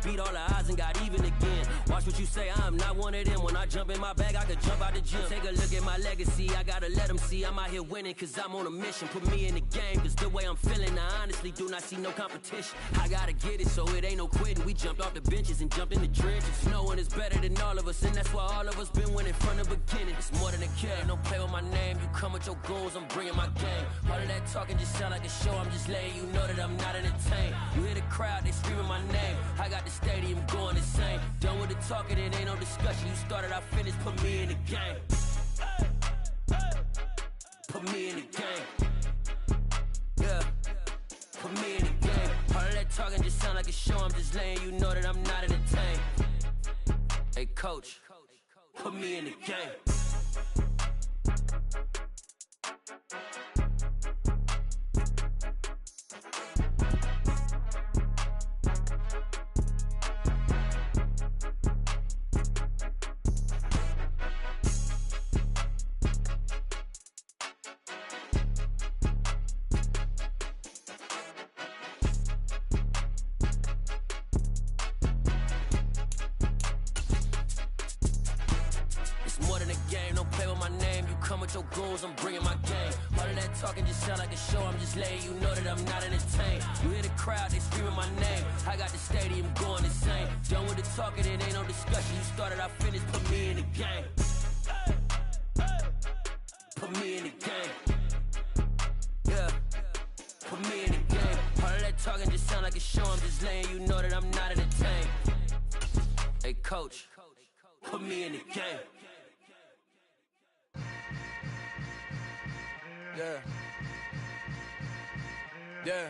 beat all the odds and got even again. Watch what you say, I'm not one of them. When I jump in my bag, I could jump out the gym. Take a look at my legacy, I gotta let them see I'm out here winning, cause I'm on a mission. Put me in the game, cause the way I'm feeling, I honestly do not see no competition. I gotta get it, so it ain't no quitting. We jumped off the benches and jumped in the trenches. No one is better than all of us, and that's why all of us been winning from the beginning. It's more than a care, don't play with my name. You come with your goons, I'm bringing my game. All of that talking just sound like a show, I'm just letting you know that I'm not entertained. You hear the crowd, they screaming my name. I got the stadium going insane. Done with the talking, it ain't no discussion. You started, I finished, put me in the game. Put me in the game. Yeah, put me in the game. All of that talking just sound like a show, I'm just letting you know that I'm not entertained. Hey coach, put me in the game. With your goons, I'm bringing my game. All of that talking just sound like a show, I'm just letting you know that I'm not entertained. You hear the crowd, they screaming my name. I got the stadium going insane. Done with the talking, it ain't no discussion. You started, I finished, put me in the game. Put me in the game. Yeah, put me in the game. All of that talking just sound like a show, I'm just letting you know that I'm not entertained. Hey coach, put me in the game. Yeah. Yeah.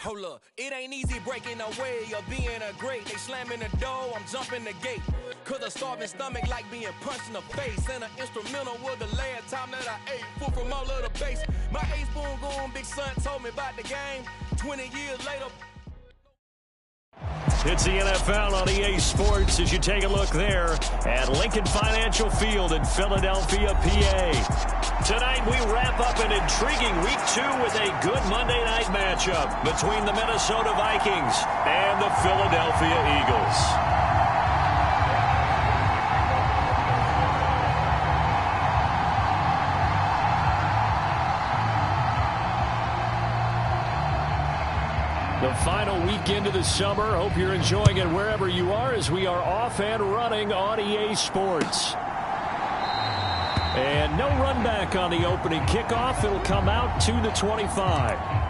Hold up, it ain't easy breaking away or being a great. They slamming the door, I'm jumping the gate. Cause a starving stomach like being punched in the face. And an instrumental was the last time that I ate food from all of the base. My A-spoon going big son told me about the game. 20 years later. It's the NFL on EA Sports as you take a look there at Lincoln Financial Field in Philadelphia, PA. Tonight we wrap up an intriguing Week 2 with a good Monday night matchup between the Minnesota Vikings and the Philadelphia Eagles. The final weekend of the summer. Hope you're enjoying it wherever you are as we are off and running on EA Sports. And no run back on the opening kickoff. It'll come out to the 25.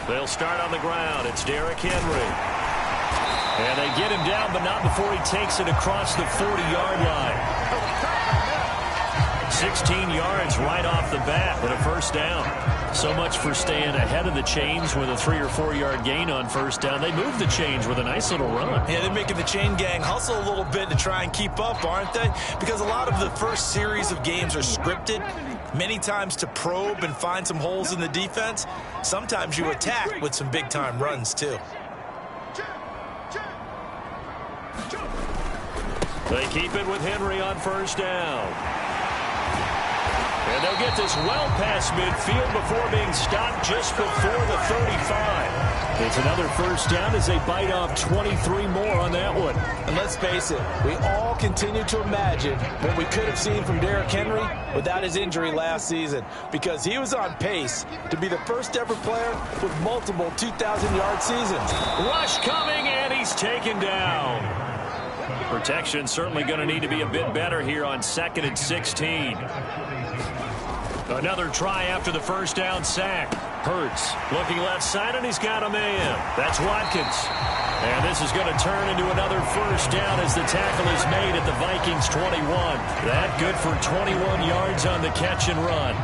They'll start on the ground. It's Derrick Henry. And they get him down, but not before he takes it across the 40-yard line. 16 yards right off the bat with a first down. So much for staying ahead of the chains with a 3 or 4 yard gain on first down. They move the chains with a nice little run. Yeah, they're making the chain gang hustle a little bit to try and keep up, aren't they? Because a lot of the first series of games are scripted, many times to probe and find some holes in the defense. Sometimes you attack with some big-time runs, too. They keep it with Henry on first down. And they'll get this well past midfield before being stopped just before the 35. It's another first down as they bite off 23 more on that one. And let's face it, we all continue to imagine what we could have seen from Derrick Henry without his injury last season, because he was on pace to be the first ever player with multiple 2,000-yard seasons. Rush coming, and he's taken down. Protection certainly going to need to be a bit better here on 2nd and 16. Another try after the first down sack. Hurts looking left side, and he's got a man. That's Watkins. And this is going to turn into another first down as the tackle is made at the Vikings 21. That good for 21 yards on the catch and run.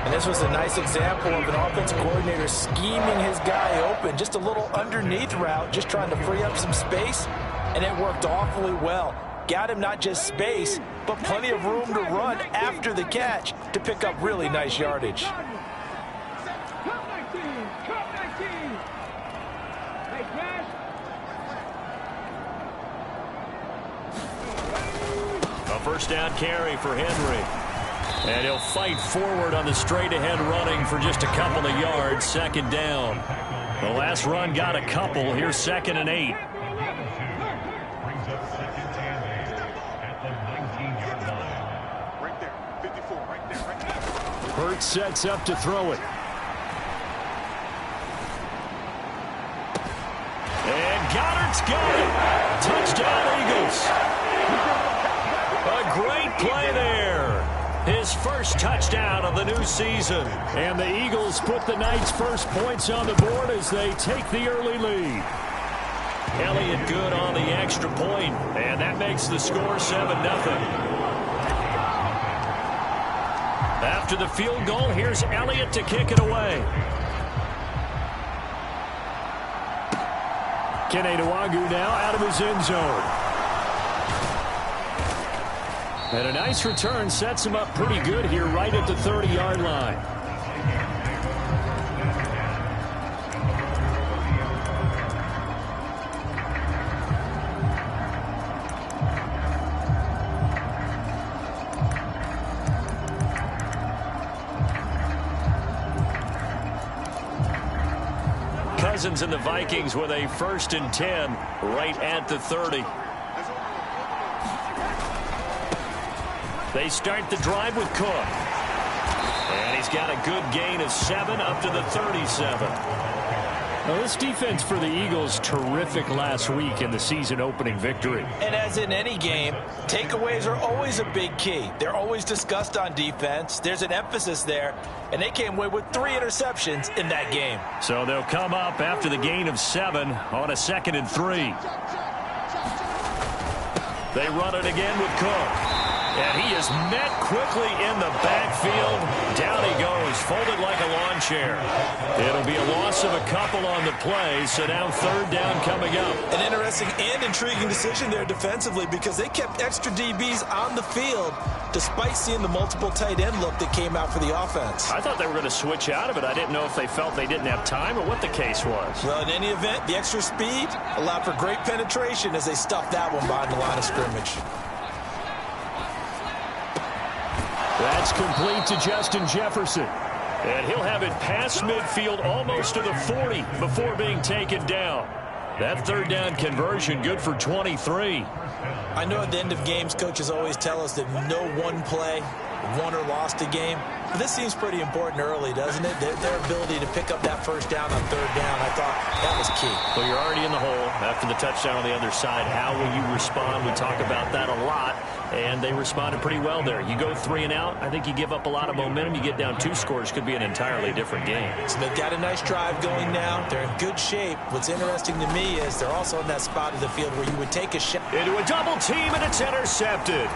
And this was a nice example of an offensive coordinator scheming his guy open. Just a little underneath route, just trying to free up some space, and it worked awfully well. Got him not just space, but plenty of room to run after the catch to pick up really nice yardage. A first down carry for Henry. And he'll fight forward on the straight-ahead running for just a couple of yards. 2nd down. The last run got a couple. Here's 2nd and 8. Hurts sets up to throw it. And Goddard's got it. Touchdown, Eagles. A great play there. His first touchdown of the new season. And the Eagles put the Knights' first points on the board as they take the early lead. Elliott good on the extra point, and that makes the score 7-0. After the field goal, here's Elliott to kick it away. Keneduagu now out of his end zone. And a nice return sets him up pretty good here right at the 30-yard line. Cousins and the Vikings with a 1st and 10 right at the 30. They start the drive with Cook. And he's got a good gain of 7 up to the 37. Well, this defense for the Eagles, terrific last week in the season-opening victory. And as in any game, takeaways are always a big key. They're always discussed on defense. There's an emphasis there, and they came away with 3 interceptions in that game. So they'll come up after the gain of 7 on a 2nd and 3. They run it again with Cook. And he is met quickly in the backfield. Down he goes, folded like a lawn chair. It'll be a loss of a couple on the play, so now 3rd down coming up. An interesting and intriguing decision there defensively because they kept extra DBs on the field despite seeing the multiple tight end look that came out for the offense. I thought they were going to switch out of it. I didn't know if they felt they didn't have time or what the case was. Well, in any event, the extra speed allowed for great penetration as they stuffed that one behind the line of scrimmage. That's complete to Justin Jefferson. And he'll have it past midfield almost to the 40 before being taken down. That 3rd down conversion good for 23. I know at the end of games, coaches always tell us that no one play won or lost a game. But this seems pretty important early, doesn't it? Their ability to pick up that 1st down on 3rd down, I thought that was key. Well, you're already in the hole after the touchdown on the other side. How will you respond? We talk about that a lot. And they responded pretty well there. You go 3 and out, I think you give up a lot of momentum. You get down 2 scores, could be an entirely different game. So they've got a nice drive going now. They're in good shape. What's interesting to me is they're also in that spot of the field where you would take a shot. Into a double team, and it's intercepted.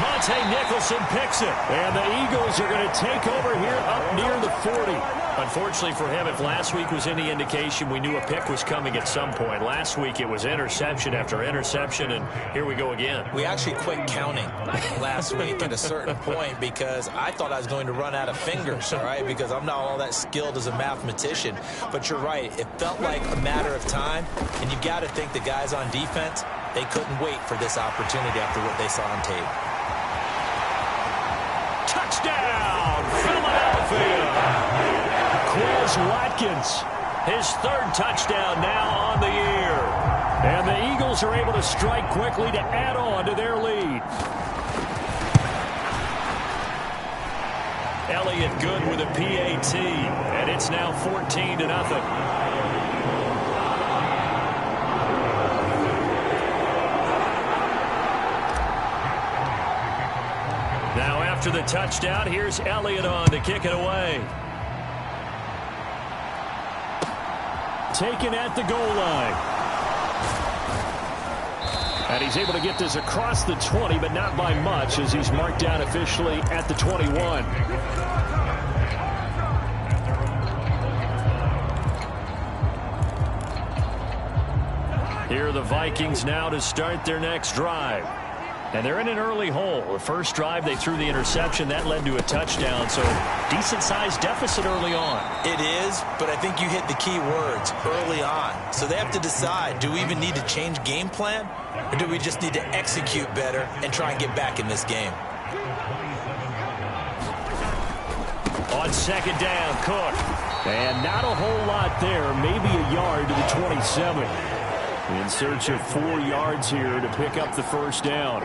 Monte Nicholson picks it. And the Eagles are going to take over here up near the 40. Unfortunately for him, if last week was any indication, we knew a pick was coming at some point. Last week it was interception after interception, and here we go again. We actually quit counting last week at a certain point because I thought I was going to run out of fingers, all right, because I'm not all that skilled as a mathematician. But you're right. It felt like a matter of time, and you got to think the guys on defense, they couldn't wait for this opportunity after what they saw on tape. Touchdown, Philadelphia! Quez Watkins, his 3rd touchdown now on the year. And the Eagles are able to strike quickly to add on to their lead. Elliott good with a PAT, and it's now 14-0. After the touchdown, here's Elliott on to kick it away. Taken at the goal line. And he's able to get this across the 20, but not by much, as he's marked down officially at the 21. Here are the Vikings now to start their next drive. And they're in an early hole. The first drive, they threw the interception. That led to a touchdown, so decent-sized deficit early on. It is, but I think you hit the key words, early on. So they have to decide, do we even need to change game plan, or do we just need to execute better and try and get back in this game? On second down, Cook. And not a whole lot there, maybe a yard to the 27. In search of 4 yards here to pick up the first down.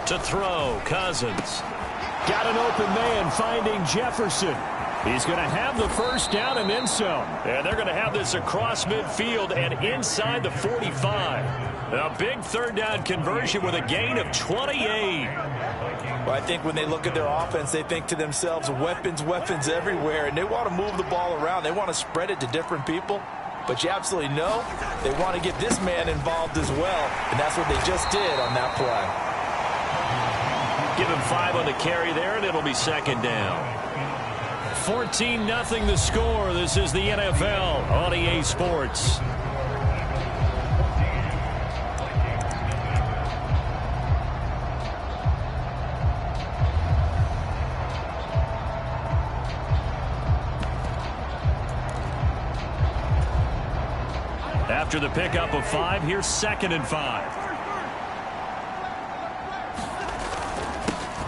To throw, Cousins. Got an open man finding Jefferson. He's going to have the first down and then some. And they're going to have this across midfield and inside the 45. A big third down conversion with a gain of 28. Well, I think when they look at their offense, they think to themselves, weapons, weapons everywhere. And they want to move the ball around. They want to spread it to different people. But you absolutely know they want to get this man involved as well. And that's what they just did on that play. Give him 5 on the carry there, and it'll be second down. 14-0 the score. This is the NFL on EA Sports. After the pickup of 5, here's 2nd and 5.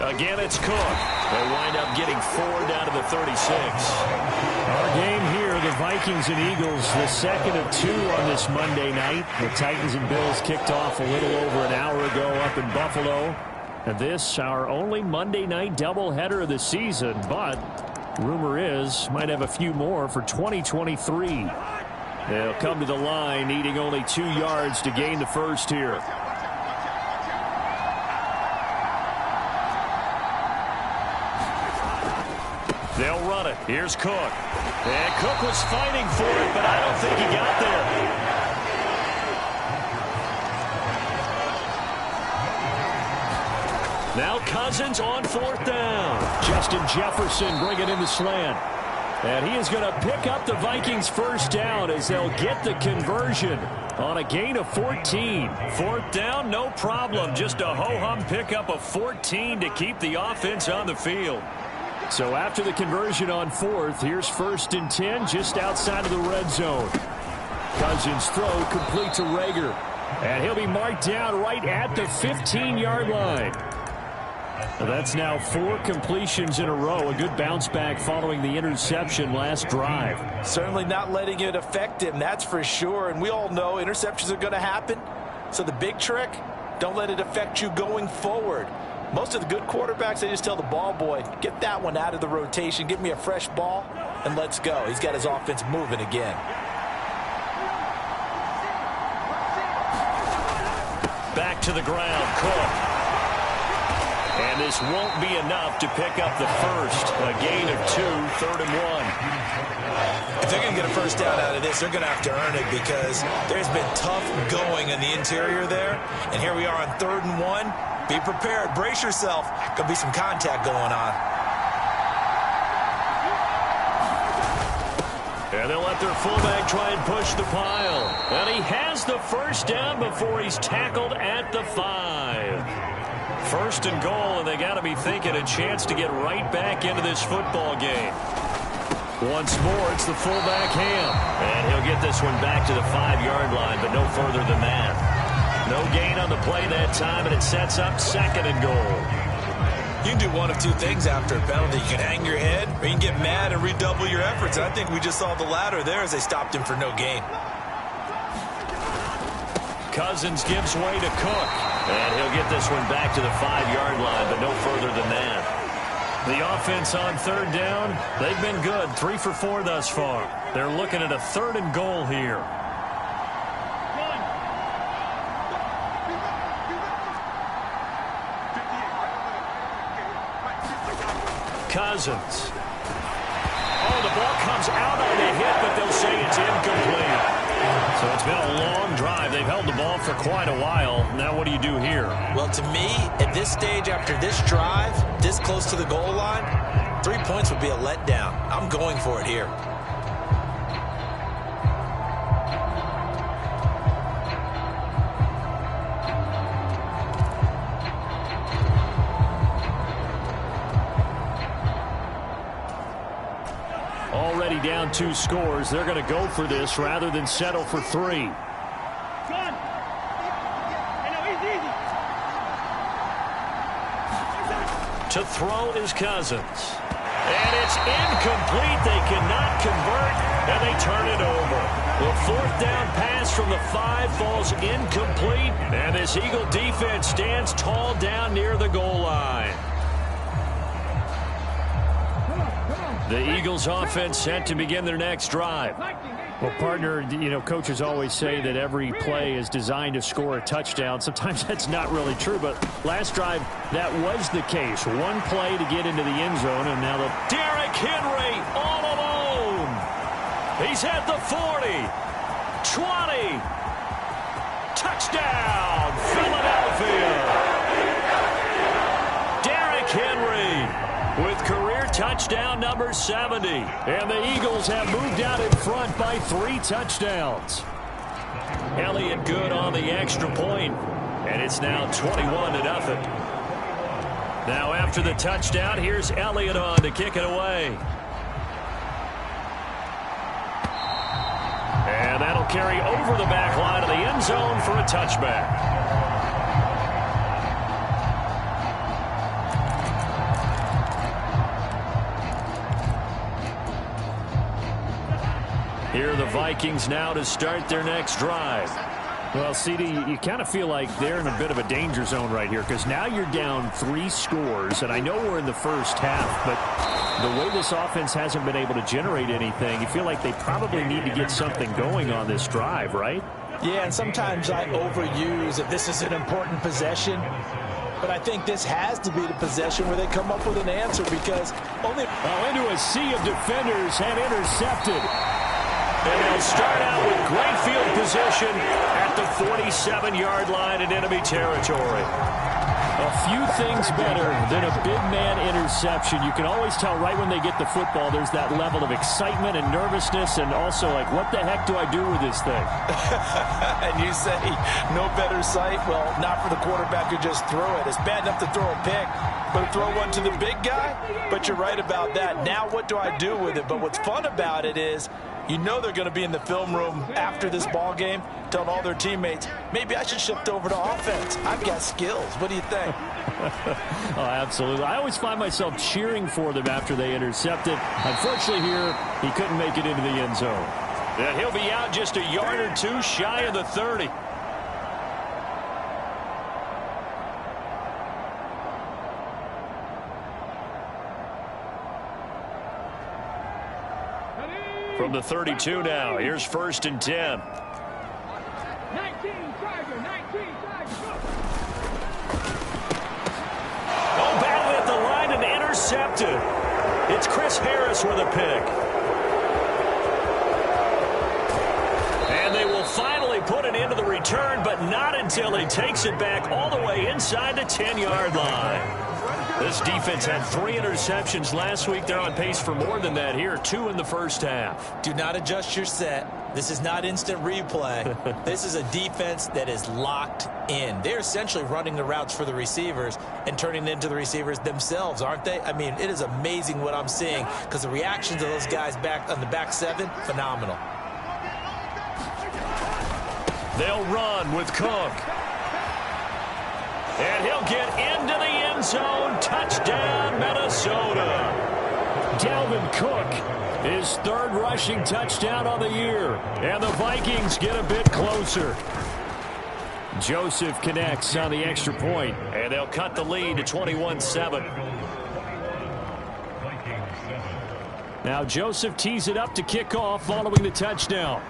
Again, it's Cook. They wind up getting 4 down to the 36. Our game here, the Vikings and Eagles, the second of 2 on this Monday night. The Titans and Bills kicked off a little over an hour ago up in Buffalo. And this, our only Monday night doubleheader of the season. But rumor is, might have a few more for 2023. They'll come to the line, needing only 2 yards to gain the first here. They'll run it. Here's Cook. And Cook was fighting for it, but I don't think he got there. Now Cousins on 4th down. Justin Jefferson bringing in the slant. And he is going to pick up the Vikings' first down as they'll get the conversion on a gain of 14. 4th down, no problem. Just a ho-hum pickup of 14 to keep the offense on the field. So after the conversion on 4th, here's 1st and 10 just outside of the red zone. Cousins throw complete to Rager. And he'll be marked down right at the 15-yard line. That's now 4 completions in a row. A good bounce back following the interception last drive. Certainly not letting it affect him, that's for sure. And we all know interceptions are going to happen. So the big trick, don't let it affect you going forward. Most of the good quarterbacks, they just tell the ball boy, get that one out of the rotation, give me a fresh ball, and let's go. He's got his offense moving again. Back to the ground, Cook. And this won't be enough to pick up the first. A gain of 2, 3rd and 1. If they're going to get a first down out of this, they're going to have to earn it because there's been tough going in the interior there. And here we are on 3rd and 1. Be prepared. Brace yourself. Going to be some contact going on. And they'll let their fullback try and push the pile. And he has the first down before he's tackled at the 5. 1st and goal, and they got to be thinking a chance to get right back into this football game. Once more, it's the fullback Ham. And he'll get this one back to the 5-yard line, but no further than that. No gain on the play that time, and it sets up 2nd and goal. You can do one of 2 things after a penalty. You can hang your head, or you can get mad and redouble your efforts. And I think we just saw the latter there as they stopped him for no gain. Cousins gives way to Cook. And he'll get this one back to the 5-yard line, but no further than that. The offense on third down, they've been good. 3 for 4 thus far. They're looking at a 3rd and goal here. Cousins. Oh, the ball comes out on the hit, but they'll say it's incomplete. So it's been a long drive. They've held the ball for quite a while. Now what do you do here? Well, to me, at this stage after this drive, this close to the goal line, 3 points would be a letdown. I'm going for it here. Already down 2 scores. They're going to go for this rather than settle for 3. To throw is Cousins. And it's incomplete. They cannot convert, and they turn it over. The 4th down pass from the 5 falls incomplete, and this Eagle defense stands tall down near the goal line. The Eagles offense set to begin their next drive. Well, partner, you know, coaches always say that every play is designed to score a touchdown. Sometimes that's not really true, but last drive, that was the case. One play to get into the end zone, and now the Derrick Henry all alone. He's at the 40, 20, touchdown, Philadelphia. Derrick Henry with career touchdown number 70. And the Eagles have moved out in front by 3 touchdowns. Elliott good on the extra point, and it's now 21-0. Now after the touchdown, here's Elliott on to kick it away. And that'll carry over the back line of the end zone for a touchback. Here are the Vikings now to start their next drive. Well, CD, you kind of feel like they're in a bit of a danger zone right here because now you're down 3 scores, and I know we're in the first half, but the way this offense hasn't been able to generate anything, you feel like they probably need to get something going on this drive, right? Yeah, and sometimes I overuse that this is an important possession, but I think this has to be the possession where they come up with an answer because only... Oh, into a sea of defenders and intercepted. And they'll start out with great field position at the 47-yard line in enemy territory. A few things better than a big man interception. You can always tell right when they get the football, there's that level of excitement and nervousness and also like, what the heck do I do with this thing? And you say, no better sight? Well, not for the quarterback who just throw it. It's bad enough to throw a pick, but to throw one to the big guy? But you're right about that. Now what do I do with it? But what's fun about it is, you know they're going to be in the film room after this ball game telling all their teammates, maybe I should shift over to offense. I've got skills. What do you think? Oh, absolutely. I always find myself cheering for them after they intercepted. Unfortunately here, he couldn't make it into the end zone. And he'll be out just a yard or 2 shy of the 30. From the 32 now, here's 1st and 10. 19, Charger, 19, Charger, go. Oh, battle at the line and intercepted. It's Chris Harris with a pick. And they will finally put it into the return, but not until he takes it back all the way inside the 10-yard line. This defense had 3 interceptions last week. They're on pace for more than that here, 2 in the first half. Do not adjust your set. This is not instant replay. This is a defense that is locked in. They're essentially running the routes for the receivers and turning it into the receivers themselves, aren't they? I mean, it is amazing what I'm seeing because the reactions of those guys back on the back 7, phenomenal. They'll run with Cook. And he'll get into the end zone. Touchdown, Minnesota. Dalvin Cook, his 3rd rushing touchdown on the year. And the Vikings get a bit closer. Joseph connects on the extra point, and they'll cut the lead to 21-7. Now Joseph tees it up to kick off following the touchdown.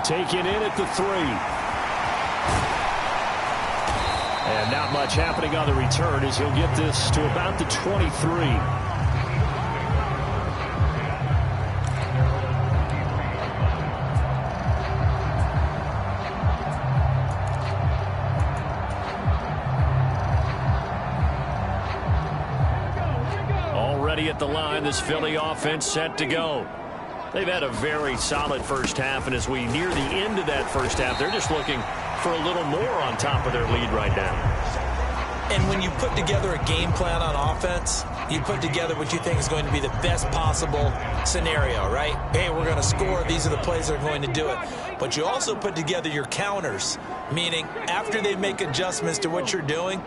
Taken in at the 3. And not much happening on the return as he'll get this to about the 23. Already at the line, this Philly offense set to go. They've had a very solid first half, and as we near the end of that first half, they're just looking for a little more on top of their lead right now. And when you put together a game plan on offense, you put together what you think is going to be the best possible scenario, right? Hey, we're going to score. These are the plays that are going to do it. But you also put together your counters, meaning after they make adjustments to what you're doing,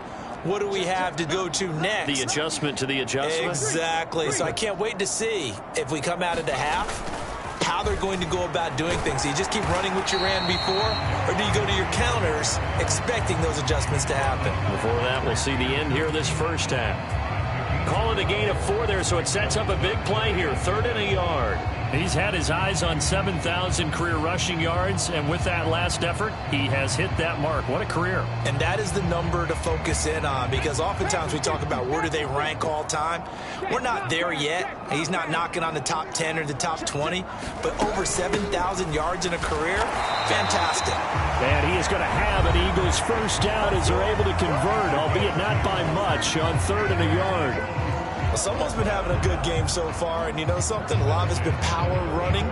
what do we have to go to next? The adjustment to the adjustment? Exactly. So I can't wait to see if we come out of the half, how they're going to go about doing things. Do you just keep running what you ran before, or do you go to your counters expecting those adjustments to happen? Before that, we'll see the end here of this first half. Call it a gain of 4 there, so it sets up a big play here. 3rd and a yard. He's had his eyes on 7,000 career rushing yards, and with that last effort, he has hit that mark. What a career. And that is the number to focus in on, because oftentimes we talk about where do they rank all time. We're not there yet. He's not knocking on the top 10 or the top 20, but over 7,000 yards in a career, fantastic. And he is going to have an Eagles first down as they're able to convert, albeit not by much, on 3rd and a yard. Well, someone's been having a good game so far, and you know something? A lot of it's been power running.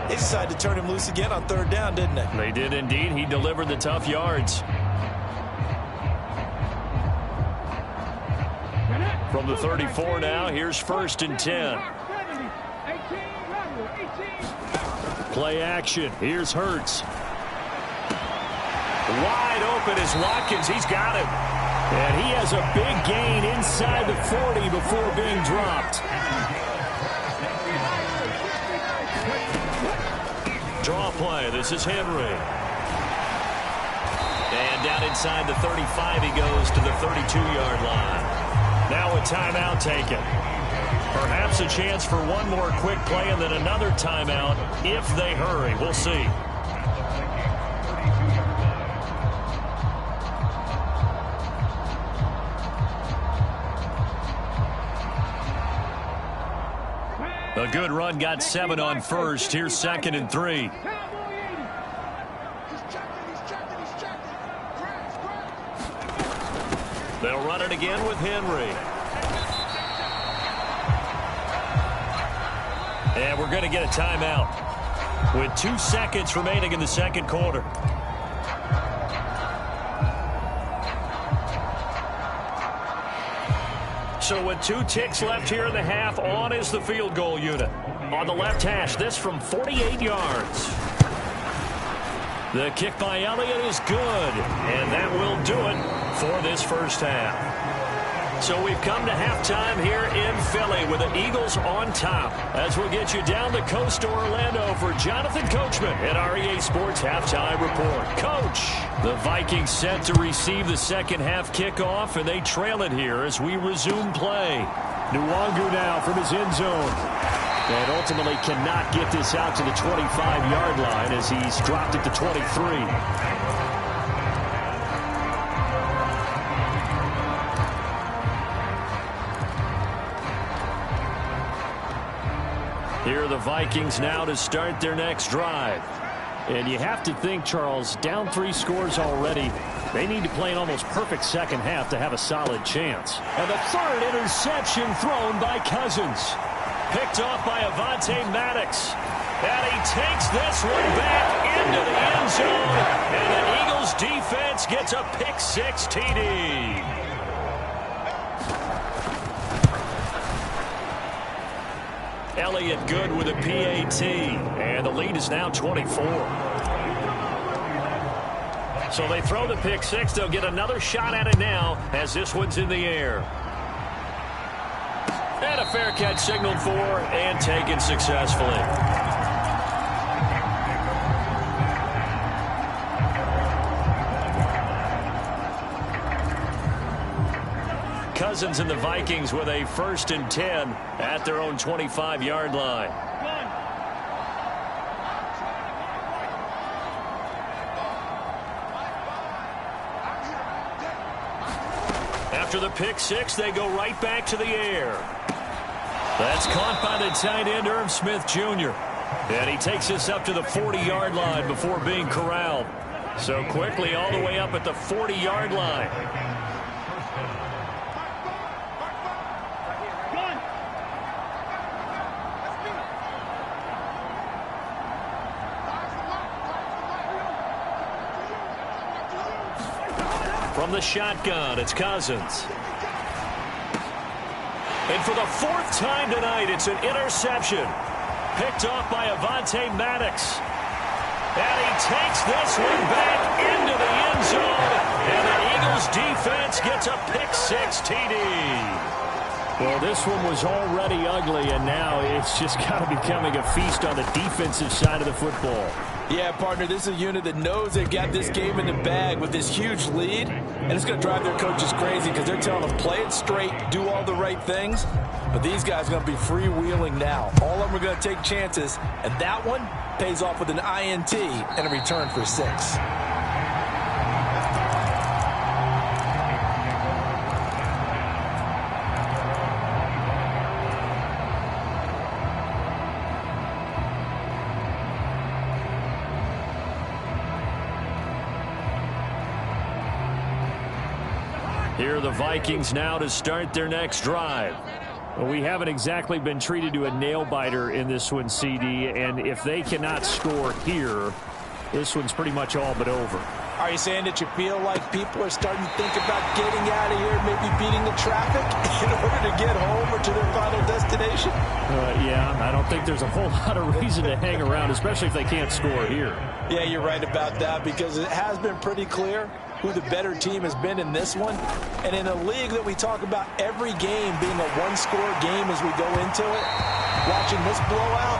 They decided to turn him loose again on 3rd down, didn't they? They did indeed. He delivered the tough yards. From the 34 now, here's 1st and 10. Play action. Here's Hurts. Wide open is Watkins. He's got him. And he has a big gain inside the 40 before being dropped. Draw play. This is Henry. And down inside the 35 he goes to the 32-yard line. Now a timeout taken. Perhaps a chance for one more quick play and then another timeout if they hurry. We'll see. A good run got 7 on 1st. Here's 2nd and 3. They'll run it again with Henry. And we're going to get a timeout with 2 seconds remaining in the second quarter. So with 2 ticks left here in the half, on is the field goal unit. On the left hash, this from 48 yards. The kick by Elliott is good, and that will do it for this first half. So we've come to halftime here in Philly with the Eagles on top. As we'll get you down the coast to Orlando for Jonathan Coachman at our EA Sports Halftime Report. Coach, the Vikings set to receive the second half kickoff, and they trail it here as we resume play. Nwangu now from his end zone. And ultimately cannot get this out to the 25-yard line as he's dropped it to 23. Here are the Vikings now to start their next drive. And you have to think, Charles, down 3 scores already. They need to play an almost perfect second half to have a solid chance. And the 3rd interception thrown by Cousins. Picked off by Avonte Maddox. And he takes this one back into the end zone. And the Eagles defense gets a pick-6 TD. Elliott good with a PAT, and the lead is now 24. So they throw the pick-6. They'll get another shot at it now as this one's in the air. And a fair catch signaled for and taken successfully. Cousins and the Vikings with a 1st and 10 at their own 25-yard line. After the pick six, they go right back to the air. That's caught by the tight end, Irv Smith Jr. And he takes us up to the 40-yard line before being corralled. So quickly all the way up at the 40-yard line. From the shotgun, it's Cousins. And for the 4th time tonight, it's an interception. Picked off by Avonte Maddox. And he takes this one back into the end zone. And the Eagles defense gets a pick six TD. Well, this one was already ugly, and now it's just kind of becoming a feast on the defensive side of the football. Yeah, partner, this is a unit that knows they've got this game in the bag with this huge lead, and it's going to drive their coaches crazy because they're telling them play it straight, do all the right things, but these guys are going to be freewheeling now. All of them are going to take chances, and that one pays off with an INT and a return for 6. Here are the Vikings now to start their next drive. Well, we haven't exactly been treated to a nail-biter in this one, CD, and if they cannot score here, this one's pretty much all but over. Are you saying that you feel like people are starting to think about getting out of here, maybe beating the traffic in order to get home or to their final destination? Yeah, I don't think there's a whole lot of reason to hang around, especially if they can't score here. Yeah, you're right about that because it has been pretty clear who the better team has been in this one. And in a league that we talk about every game being a one-score game as we go into it, watching this blowout,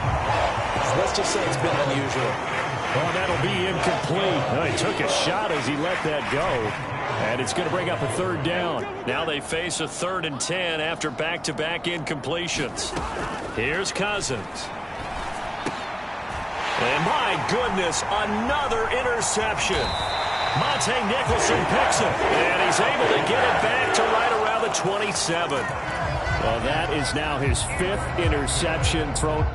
let's just say it's been unusual. Well, that'll be incomplete. Oh, he took a shot as he let that go. And it's going to bring up a 3rd down. Now they face a 3rd and 10 after back-to-back incompletions. Here's Cousins. And my goodness, another interception. Monte Nicholson picks it, and he's able to get it back to right around the 27. Well, that is now his 5th interception thrown.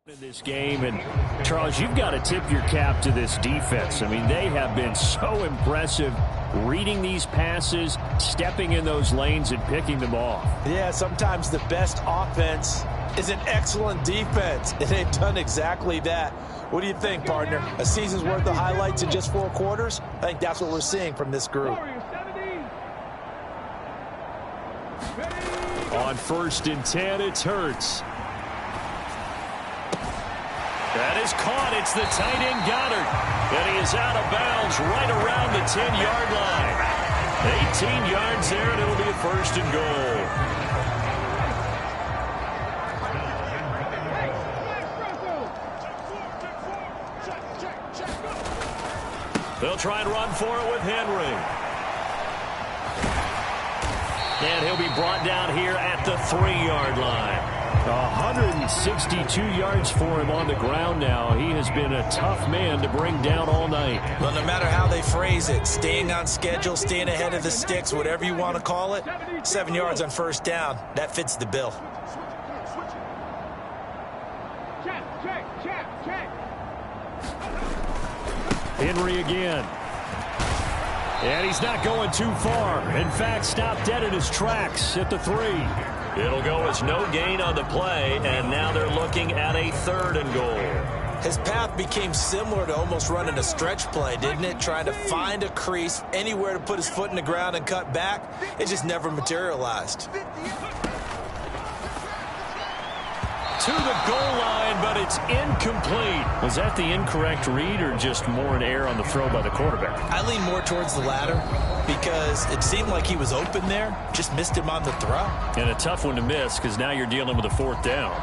In this game, and Charles, you've got to tip your cap to this defense. I mean, they have been so impressive reading these passes, stepping in those lanes and picking them off. Yeah, sometimes the best offense is an excellent defense, and they've done exactly that. What do you think, partner? A season's worth of highlights in just 4 quarters? I think that's what we're seeing from this group. On 1st and 10, it's Hurts. That is caught. It's the tight end Goddard. And he is out of bounds right around the 10-yard line. 18 yards there, and it'll be a 1st and goal. They'll try and run for it with Henry. And he'll be brought down here at the 3-yard line. 162 yards for him on the ground now. He has been a tough man to bring down all night. Well, no matter how they phrase it, staying on schedule, staying ahead of the sticks, whatever you want to call it, 7 yards on 1st down, that fits the bill. Henry again. And he's not going too far. In fact, stopped dead in his tracks at the 3. It'll go as no gain on the play, and now they're looking at a 3rd and goal. His path became similar to almost running a stretch play, didn't it? Trying to find a crease, anywhere to put his foot in the ground and cut back. It just never materialized. To the goal line, but it's incomplete. Was that the incorrect read or just more in air on the throw by the quarterback? I lean more towards the latter because it seemed like he was open there, just missed him on the throw. And a tough one to miss because now you're dealing with a 4th down.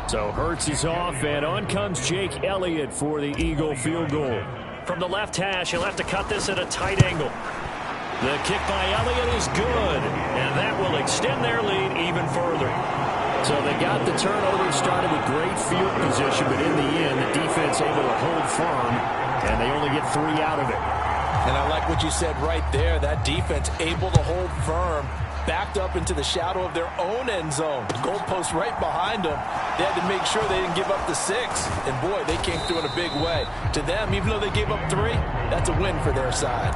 So Hurts is off, and on comes Jake Elliott for the Eagle field goal. From the left hash, he'll have to cut this at a tight angle. The kick by Elliott is good, and that will extend their lead even further. So they got the turnover started with great field position, but in the end, the defense able to hold firm, and they only get 3 out of it. And I like what you said right there. That defense able to hold firm, backed up into the shadow of their own end zone. Goalpost right behind them. They had to make sure they didn't give up the 6. And, boy, they came through in a big way. To them, even though they gave up 3, that's a win for their side.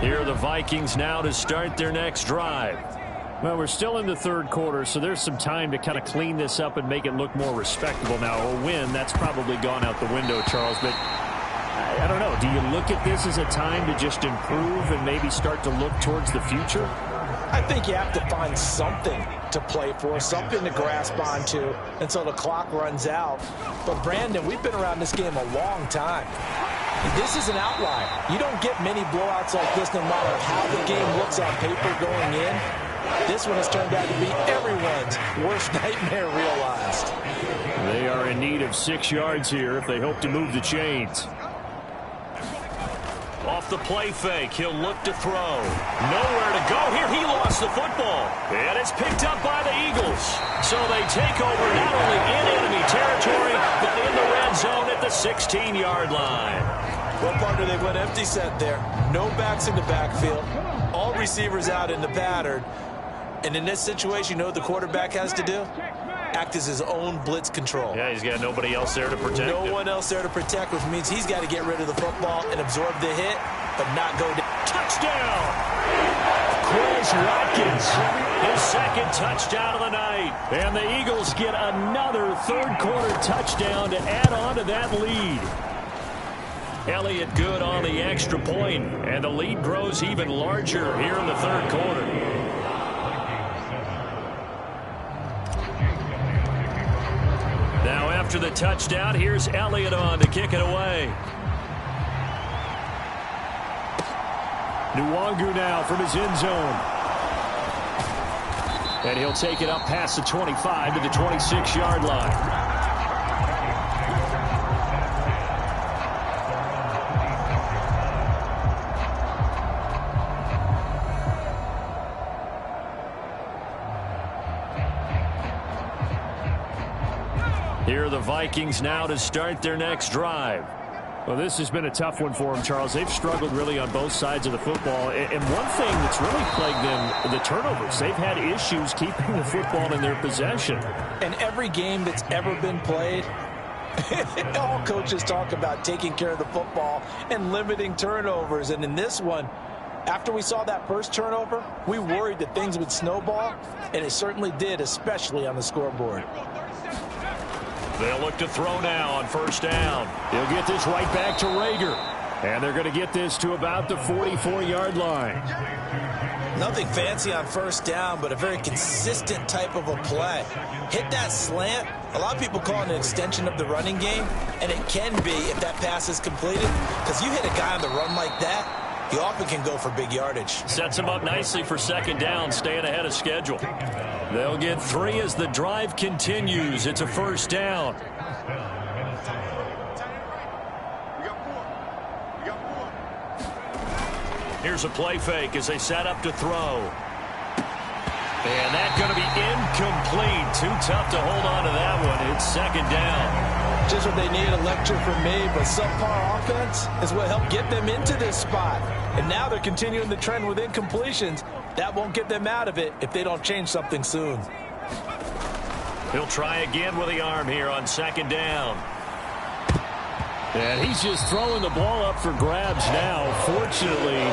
Here are the Vikings now to start their next drive. Well, we're still in the 3rd quarter, so there's some time to kind of clean this up and make it look more respectable. Now, a win, that's probably gone out the window, Charles, but I don't know. Do you look at this as a time to just improve and maybe start to look towards the future? I think you have to find something to play for, something to grasp onto until the clock runs out. But, Brandon, we've been around this game a long time. This is an outlier. You don't get many blowouts like this no matter how the game looks on paper going in. This one has turned out to be everyone's worst nightmare realized. They are in need of 6 yards here if they hope to move the chains. Off the play fake, he'll look to throw. Nowhere to go here. He lost the football. And it's picked up by the Eagles. So they take over not only in enemy territory, but in the red zone at the 16-yard line. Well, partner, they went empty set there. No backs in the backfield. All receivers out in the pattern. And in this situation, you know what the quarterback has to do? Act as his own blitz control. Yeah, he's got nobody else there to protect him. No one else there to protect, which means he's got to get rid of the football and absorb the hit, but not go down. Touchdown! Chris Watkins, his 2nd touchdown of the night. And the Eagles get another 3rd quarter touchdown to add on to that lead. Elliott good on the extra point, and the lead grows even larger here in the 3rd quarter. Now after the touchdown, here's Elliott on to kick it away. Nwangu now from his end zone. And he'll take it up past the 25 to the 26-yard line. Here are the Vikings now to start their next drive. Well, this has been a tough one for them, Charles. They've struggled really on both sides of the football. And one thing that's really plagued them, the turnovers. They've had issues keeping the football in their possession. In every game that's ever been played, all coaches talk about taking care of the football and limiting turnovers. And in this one, after we saw that first turnover, we worried that things would snowball, and it certainly did, especially on the scoreboard. They'll look to throw now on 1st down. He'll get this right back to Rager. And they're going to get this to about the 44-yard line. Nothing fancy on 1st down, but a very consistent type of a play. Hit that slant. A lot of people call it an extension of the running game, and it can be if that pass is completed, because you hit a guy on the run like that, he often can go for big yardage. Sets him up nicely for 2nd down, staying ahead of schedule. They'll get 3 as the drive continues. It's a 1st down. Here's a play fake as they set up to throw. And that's going to be incomplete. Too tough to hold on to that one. It's 2nd down. Just what they need, a lecture from me, but subpar offense is what helped get them into this spot. And now they're continuing the trend with incompletions. That won't get them out of it if they don't change something soon. He'll try again with the arm here on 2nd down. And he's just throwing the ball up for grabs now. Fortunately,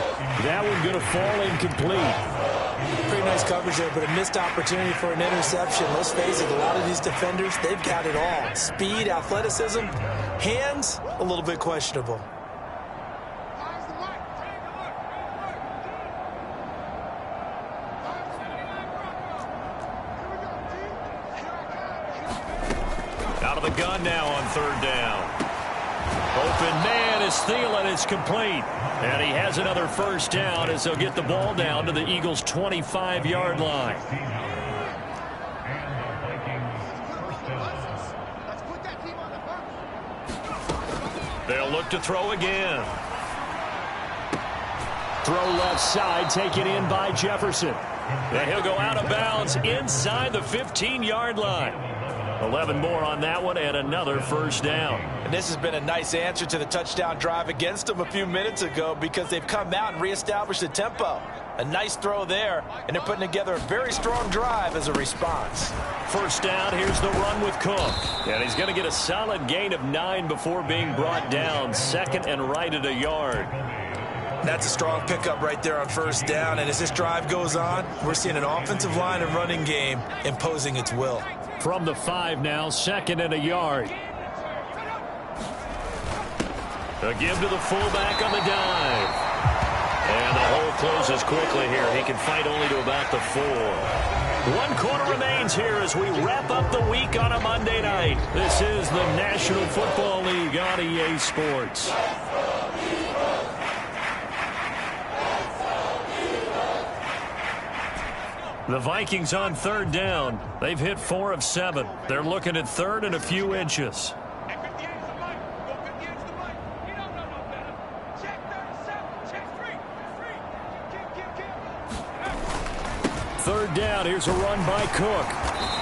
that one going to fall incomplete. Pretty nice coverage there, but a missed opportunity for an interception. Let's face it, a lot of these defenders, they've got it all. Speed, athleticism, hands, a little bit questionable. Out of the gun now on third down. Open man is Thielen. It's complete. And he has another first down as they'll get the ball down to the Eagles' 25-yard line. They'll look to throw again. Throw left side, taken in by Jefferson. And he'll go out of bounds inside the 15-yard line. 11 more on that one and another first down. And this has been a nice answer to the touchdown drive against them a few minutes ago because they've come out and reestablished the tempo. A nice throw there, and they're putting together a very strong drive as a response. First down, here's the run with Cook. And he's going to get a solid gain of 9 before being brought down. Second and right at a yard. That's a strong pickup right there on first down, and as this drive goes on, we're seeing an offensive line and running game imposing its will. From the 5 now, second and a yard. A give to the fullback on the dive. And the hole closes quickly here. He can fight only to about the 4. 1 quarter remains here as we wrap up the week on a Monday night. This is the National Football League on EA Sports. The Vikings on third down. They've hit 4 of 7. They're looking at third and a few inches. Third down. Here's a run by Cook.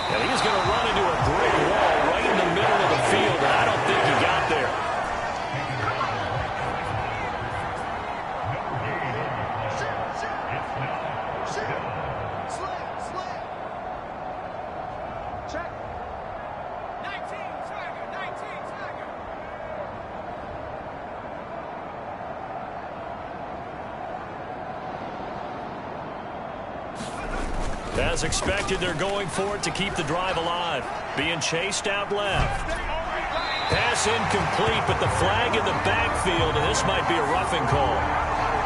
And he's going to run into a brick wall right in the middle of the field, and I don't think he got there. As expected, they're going for it to keep the drive alive. Being chased out left. Pass incomplete, but the flag in the backfield, and this might be a roughing call.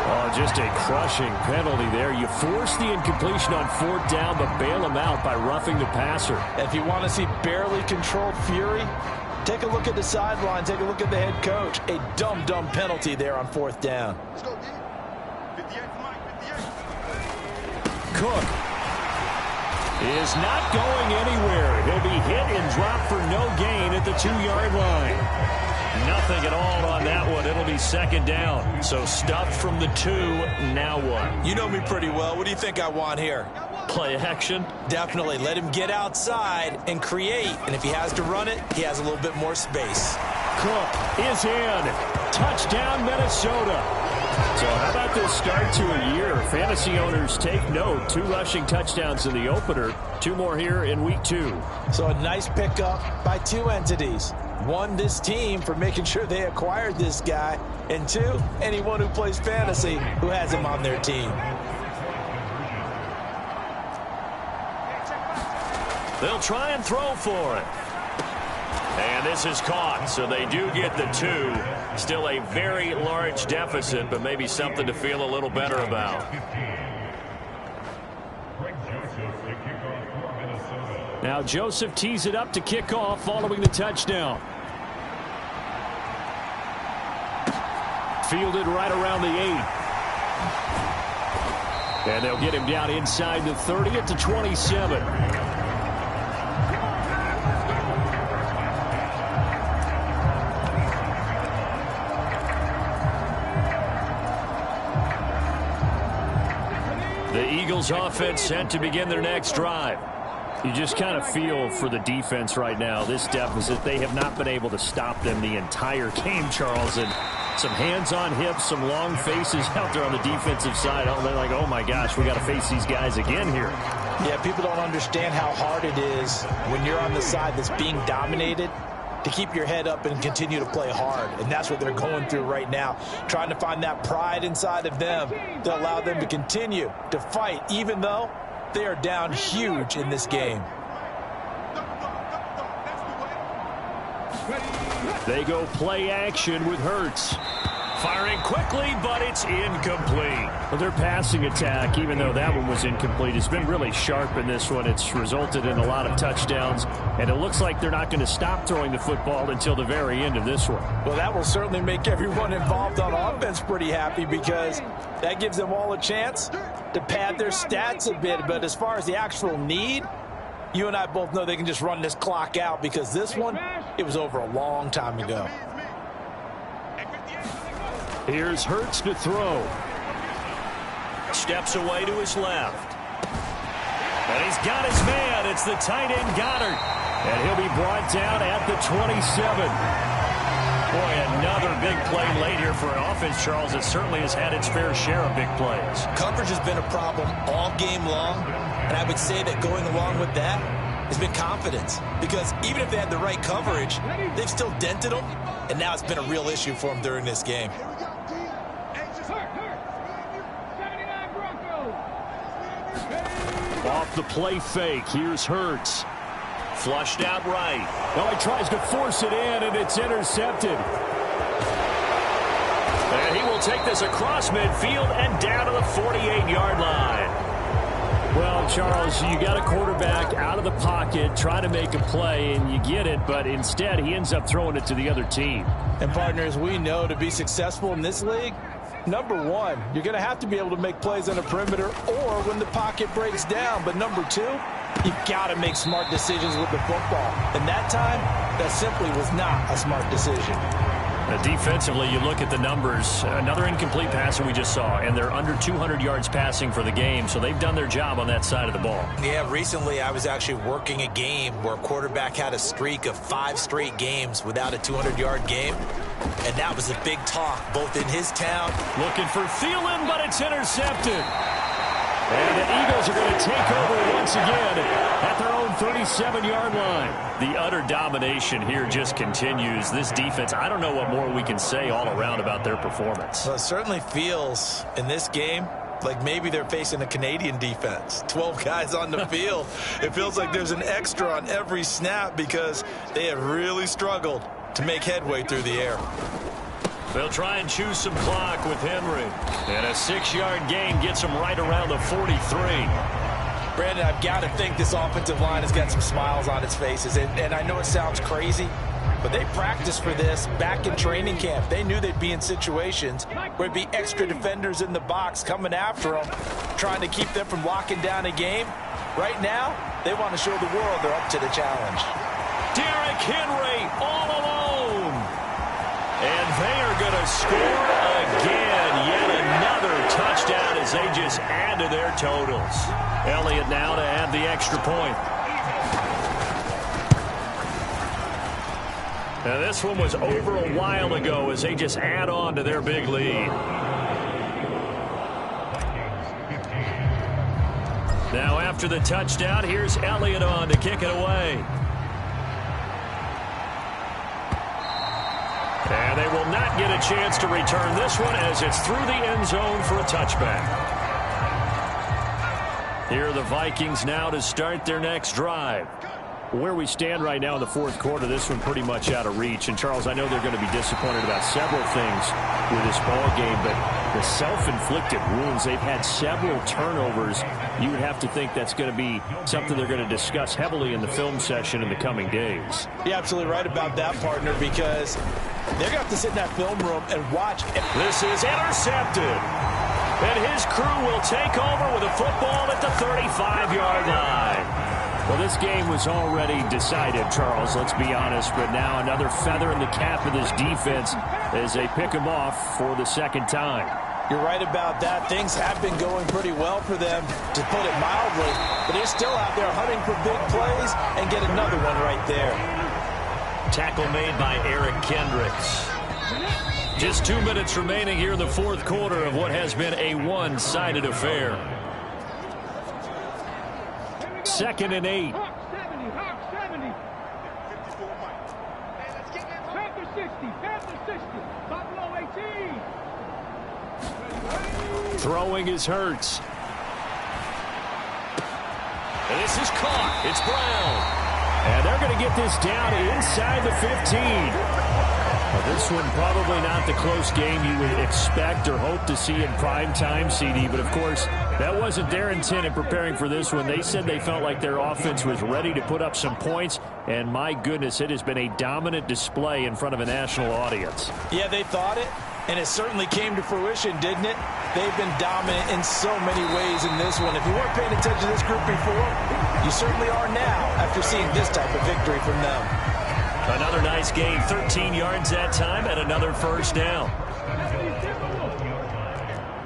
Oh, just a crushing penalty there. You force the incompletion on fourth down, but bail him out by roughing the passer. If you want to see barely controlled fury, take a look at the sideline. Take a look at the head coach. A dumb penalty there on fourth down. Cook is not going anywhere. He'll be hit and dropped for no gain at the 2-yard line. Nothing at all on that one. It'll be second down. So stuffed from the 2. Now what? You know me pretty well. What do you think I want here? Play action? Definitely. Let him get outside and create. And if he has to run it, he has a little bit more space. Cook is in. Touchdown, Minnesota. So how about this start to a year? Fantasy owners take note. 2 rushing touchdowns in the opener. 2 more here in week 2. So a nice pickup by 2 entities. 1, this team for making sure they acquired this guy. And 2, anyone who plays fantasy who has him on their team. They'll try and throw for it. And this is caught, so they do get the 2. Still a very large deficit, but maybe something to feel a little better about. Now Joseph tees it up to kick off following the touchdown. Fielded right around the 8. And they'll get him down inside the 30 at the 27. The Eagles offense set to begin their next drive. You just kind of feel for the defense right now, this deficit. They have not been able to stop them the entire game, Charles. And some hands on hips, some long faces out there on the defensive side. They're like, oh my gosh, we got to face these guys again here. Yeah, people don't understand how hard it is when you're on the side that's being dominated to keep your head up and continue to play hard. And that's what they're going through right now, trying to find that pride inside of them to allow them to continue to fight, even though they are down huge in this game. They go play action with Hurts. Firing quickly, but it's incomplete. Well, their passing attack, even though that one was incomplete, has been really sharp in this one. It's resulted in a lot of touchdowns, and it looks like they're not going to stop throwing the football until the very end of this one. Well, that will certainly make everyone involved on offense pretty happy, because that gives them all a chance to pad their stats a bit. But as far as the actual need, you and I both know they can just run this clock out, because this one, it was over a long time ago. Here's Hurts to throw. Steps away to his left. And he's got his man. It's the tight end Goddard. And he'll be brought down at the 27. Boy, another big play late here for an offense, Charles. It certainly has had its fair share of big plays. Coverage has been a problem all game long, and I would say that going along with that has been confidence, because even if they had the right coverage, they've still dented them, and now it's been a real issue for them during this game. Off the play fake, here's Hurts. Flushed out right. Oh, he tries to force it in, and it's intercepted. And he will take this across midfield and down to the 48-yard line. Well, Charles, you got a quarterback out of the pocket, trying to make a play, and you get it, but instead he ends up throwing it to the other team. And partners, we know to be successful in this league, number one, you're going to have to be able to make plays on the perimeter or when the pocket breaks down. But number two, you've got to make smart decisions with the football. And that time, that simply was not a smart decision. Defensively, you look at the numbers. Another incomplete pass that we just saw, and they're under 200 yards passing for the game, so they've done their job on that side of the ball. Yeah, recently I was actually working a game where a quarterback had a streak of 5 straight games without a 200-yard game, and that was a big talk, both in his town. Looking for Thielen, but it's intercepted. And the Eagles are going to take over once again at their own 37-yard line. The utter domination here just continues. This defense, I don't know what more we can say all around about their performance. Well, it certainly feels in this game like maybe they're facing a Canadian defense. 12 guys on the field. It feels like there's an extra on every snap because they have really struggled to make headway through the air. They'll try and choose some clock with Henry. And a 6-yard gain gets him right around the 43. Brandon, I've got to think this offensive line has got some smiles on its faces. And I know it sounds crazy, but they practiced for this back in training camp. They knew they'd be in situations where it'd be extra defenders in the box coming after them, trying to keep them from locking down a game. Right now, they want to show the world they're up to the challenge. Derrick Henry all alone. And they are going to score again. Yet another touchdown as they just add to their totals. Elliott now to add the extra point. Now this one was over a while ago as they just add on to their big lead. Now after the touchdown, here's Elliott on to kick it away. And they will not get a chance to return this one as it's through the end zone for a touchback. Here are the Vikings now to start their next drive. Where we stand right now in the fourth quarter, this one pretty much out of reach. And, Charles, I know they're going to be disappointed about several things with this ball game, but the self-inflicted wounds, they've had several turnovers. You would have to think that's going to be something they're going to discuss heavily in the film session in the coming days. You're absolutely right about that, partner, because they're going to have to sit in that film room and watch. This is intercepted. And his crew will take over with a football at the 35-yard line. Well, this game was already decided, Charles, let's be honest, but now another feather in the cap of this defense as they pick him off for the second time. You're right about that. Things have been going pretty well for them, to put it mildly, but they're still out there hunting for big plays and get another one right there. Tackle made by Eric Kendricks. Just 2 minutes remaining here in the fourth quarter of what has been a one-sided affair. 2nd and 8. Stop below 18. Throwing is Hurts. And this is caught. It's Brown. And they're going to get this down inside the 15. Well, this one probably not the close game you would expect or hope to see in prime time, CD. But, of course, that wasn't their intent in preparing for this one. They said they felt like their offense was ready to put up some points. And, my goodness, it has been a dominant display in front of a national audience. Yeah, they thought it. And it certainly came to fruition, didn't it? They've been dominant in so many ways in this one. If you weren't paying attention to this group before, you certainly are now after seeing this type of victory from them. Another nice gain, 13 yards that time, and another first down.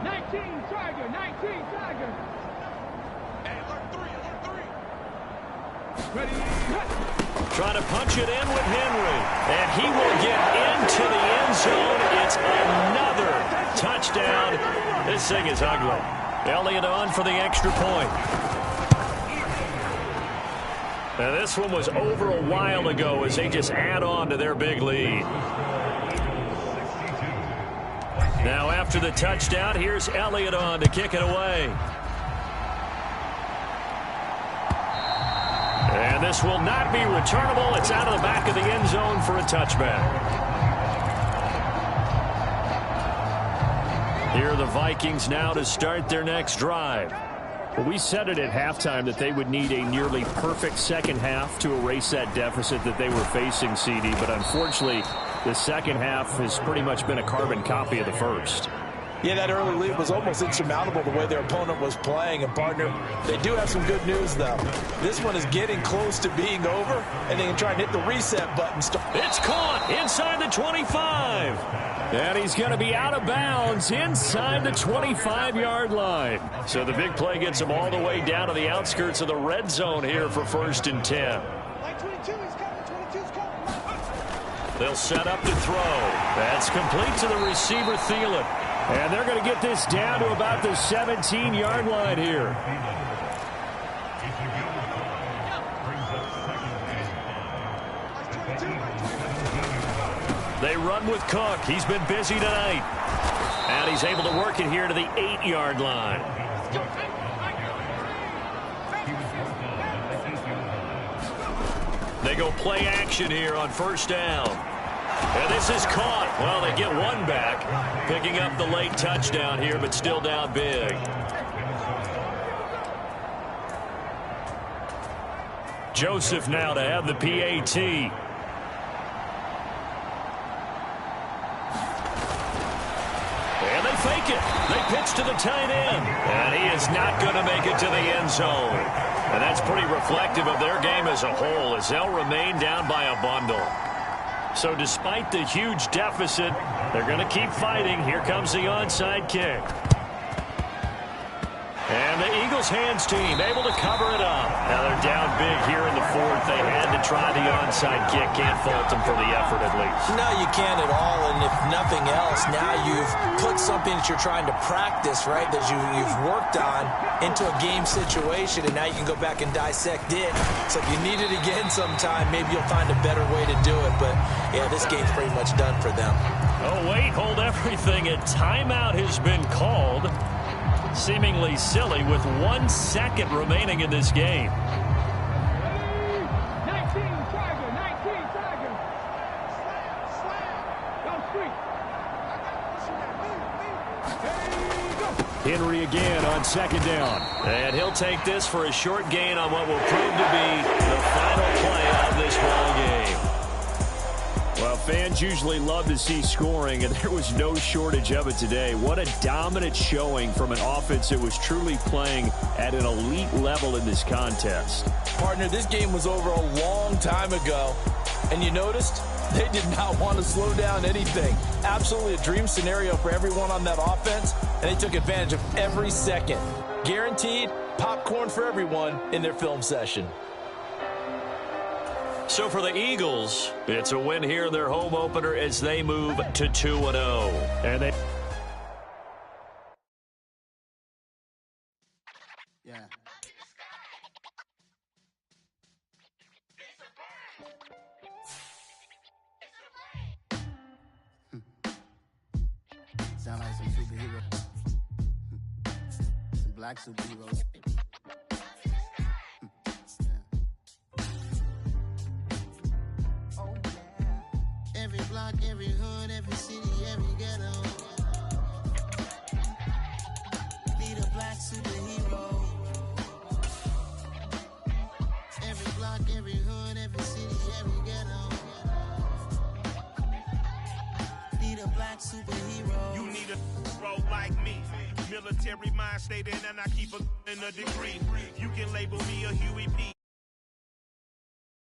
19 Tiger, 19 Tiger. Ready, Trying to punch it in with Henry. And he will get into the end zone. It's another touchdown. This thing is ugly. Elliott on for the extra point. Now this one was over a while ago as they just add on to their big lead. Now after the touchdown, here's Elliott on to kick it away. And this will not be returnable. It's out of the back of the end zone for a touchback. Here are the Vikings now to start their next drive. Well, we said it at halftime that they would need a nearly perfect second half to erase that deficit that they were facing, CD. But unfortunately, the second half has pretty much been a carbon copy of the first. Yeah, that early lead was almost insurmountable the way their opponent was playing. And, partner, they do have some good news, though. This one is getting close to being over, and they can try and hit the reset button. It's caught inside the 25. And he's going to be out of bounds inside the 25-yard line. So the big play gets him all the way down to the outskirts of the red zone here for 1st and 10. They'll set up to throw. That's complete to the receiver, Thielen. And they're going to get this down to about the 17-yard line here. They run with Cook. He's been busy tonight. And he's able to work it here to the 8-yard line. They go play action here on 1st down. And this is caught. Well, they get one back, picking up the late touchdown here, but still down big. Joseph now to have the PAT. And they fake it. They pitch to the tight end. And he is not going to make it to the end zone. And that's pretty reflective of their game as a whole, as they'll remain down by a bundle. So despite the huge deficit, they're going to keep fighting. Here comes the onside kick. And the Eagles hands team able to cover it up. Now they're down big here in the 4th. They had to try the onside kick. Can't fault them for the effort at least. No, you can't at all. And if nothing else, now you've put something that you're trying to practice, right, that you've worked on into a game situation, and now you can go back and dissect it. So if you need it again sometime, maybe you'll find a better way to do it. But, yeah, this game's pretty much done for them. Oh, wait, hold everything. A timeout has been called. Seemingly silly with 1 second remaining in this game. 19 Tiger, 19 Tiger. Go street. Henry again on 2nd down. And he'll take this for a short gain on what will prove to be the final play of this ball game. Well, fans usually love to see scoring, and there was no shortage of it today. What a dominant showing from an offense that was truly playing at an elite level in this contest. Partner, this game was over a long time ago, and you noticed they did not want to slow down anything. Absolutely a dream scenario for everyone on that offense, and they took advantage of every second. Guaranteed popcorn for everyone in their film session. So for the Eagles, it's a win here in their home opener as they move to 2-0. And they... Yeah. sound like some superheroes. Some black superheroes. Oh, yeah. Every block, every hood, every city, every ghetto. Need a black superhero. Every block, every hood, every city, every ghetto. Need a black superhero. You need a role like me. Military mind stated, and I keep a degree. You can label me a Huey P.